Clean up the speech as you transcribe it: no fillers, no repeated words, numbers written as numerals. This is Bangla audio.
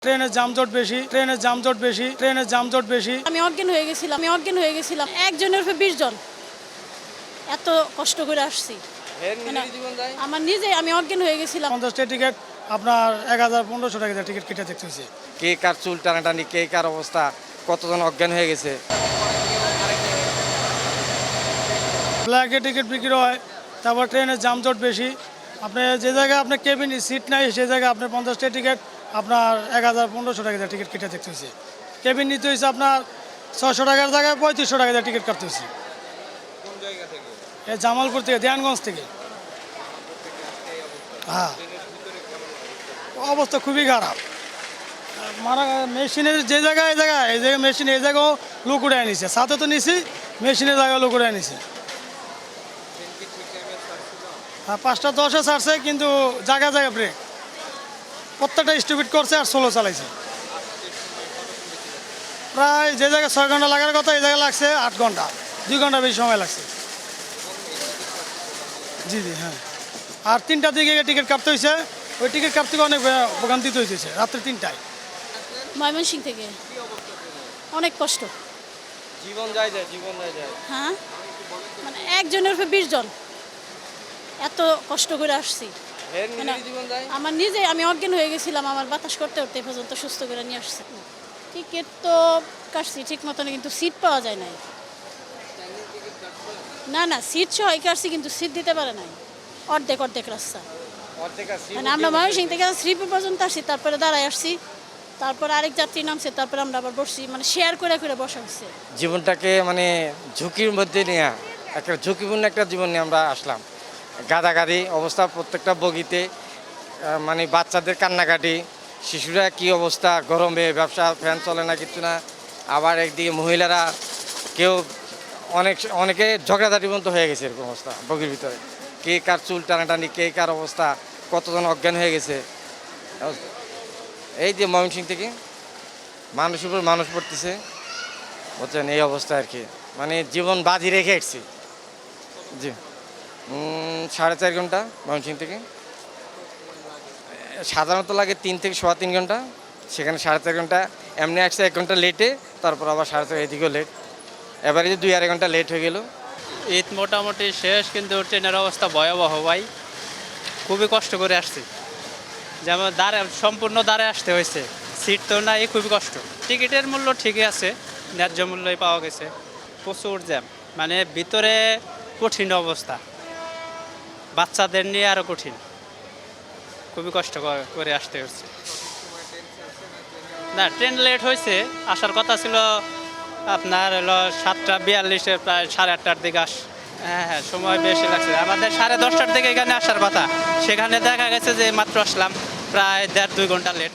ট্রেনের যানজট বেশি। আমি অজ্ঞান হয়ে গেছিলাম একজনের উপর 20 জন। এত কষ্ট করে আসছি আমি অজ্ঞান হয়ে গেছিলাম। 50টা টিকিট আপনার 1000-1500 টাকা দিয়ে টিকিট কেটে দেখতে হয়েছে। কে কার চুল টানাটানি, কে কার অবস্থা, কতজন অজ্ঞান হয়ে গেছে। ব্ল্যাকে টিকিট বিক্রি হয়, তারপর ট্রেনের যানজট বেশি। আপনি যে জায়গায় আপনার কেবিন সিট নাই সেই জায়গায় আপনার 50টা টিকিট আপনার 1000-1500 টাকা দিয়ে টিকিট কেটে দেখতে হয়েছে। কেবিন নিতে হয়েছে আপনার 600 টাকার জায়গায় 3500 টাকা দিয়ে টিকিট কাটতে হয়েছে। এই জামালপুর থেকে, দেয়ানগঞ্জ থেকে। হ্যাঁ, অবস্থা খুবই খারাপ। মেশিনের যে জায়গায় এই জায়গায় মেশিন এই জায়গাও লোক উড়ে নিছে, সাথে তো নিছি, মেশিনের জায়গায় লোক উড়ে নিছে। 5টা 10-এ ছাড়ছে, কিন্তু জায়গায় জায়গায় ব্রেক, প্রত্যেকটা স্টুপিড করছে আর স্লো চালাইছে। প্রায় যে জায়গায় 6 ঘন্টা লাগার কথা এই জায়গায় লাগছে 8 ঘন্টা, 2 ঘন্টা বেশি সময় লাগছে। জি হ্যাঁ। আর 3টার দিকে টিকিট কাটতে হয়েছে, ওই টিকিট কাটতে অনেক ভোগান্তিতে হয়েছে রাত্রে 3টায়। ময়মনসিংহ থেকে অনেক কষ্ট। জীবন যায়। হ্যাঁ, মানে একজনের উপর 20 জন। এত কষ্ট করে আসছি আমি অজ্ঞান হয়ে গেছিলাম। আমার বাতাস করতে করতে এ পর্যন্ত সুস্থ করে নিয়ে আসছি। টিকিট তো কাটছি ঠিক মতন, কিন্তু সিট পাওয়া যায় নাই। না সিট সহ কাটছি, কিন্তু সিট দিতে পারে নাই। অর্ধেক রাস্তা। মানে আমরা ময়মনসিংহ থেকে শ্রীপুর পর্যন্ত আসছি, তারপরে দাঁড়ায় আসছি, তারপর আরেক যাত্রী নামছে, তারপরে আমরা আবার বসছি, মানে শেয়ার করে বসা হচ্ছে। জীবনটাকে মানে ঝুঁকির মধ্যে নিয়ে, একটা ঝুঁকিপূর্ণ একটা জীবন নিয়ে আমরা আসলাম। গাদাগাদি অবস্থা প্রত্যেকটা বগিতে, মানে বাচ্চাদের কান্নাকাটি, শিশুরা কি অবস্থা, গরমে ব্যবসা ফ্যান চলে না, কিছু না। আবার একদিকে মহিলারা কেউ অনেকে ঝগড়াঝাটি পর্যন্ত হয়ে গেছে, এরকম অবস্থা বগির ভিতরে। কে কার চুল টানাটানি, কে কার অবস্থা, কতজন অজ্ঞান হয়ে গেছে। এই যে ময়মনসিংহ থেকে মানুষের উপর মানুষ পড়তেছে, বুঝছেন, এই অবস্থা আর কি। মানে জীবন বাজি রেখে এসছি। জি 4.5 ঘন্টা ময়মনসিংহ থেকে। সাধারণত লাগে 3 থেকে 3.25 ঘন্টা, সেখানে 4.5 ঘন্টা। এমনি আসছে 1 ঘন্টা লেটে, তারপর আবার 4.5 এদিকেও লেট, এবারে যে 2-2.5 ঘন্টা লেট হয়ে গেল। ঈদ মোটামুটি শেষ, কিন্তু ট্রেনের অবস্থা ভয়াবহ ভাই। খুবই কষ্ট করে আসছি, যেমন সম্পূর্ণ দাঁড়ায় আসতে হয়েছে, সিট তো নাই, খুবই কষ্ট। টিকিটের মূল্য ঠিকই আছে, ন্যায্য মূল্যই পাওয়া গেছে। প্রচুর জ্যাম, মানে ভিতরে কঠিন অবস্থা, বাচ্চাদের নিয়ে আরও কঠিন, খুবই কষ্ট করে আসতে হচ্ছে। না, ট্রেন লেট হয়েছে, আসার কথা ছিল আপনার হলো 7:42, প্রায় 8:30টার দিকে হ্যাঁ, সময় বেশি লাগছে। আমাদের 10:30টার দিকে এখানে আসার কথা, সেখানে দেখা গেছে যে মাত্র আসলাম, প্রায় 1.5-2 ঘন্টা লেট।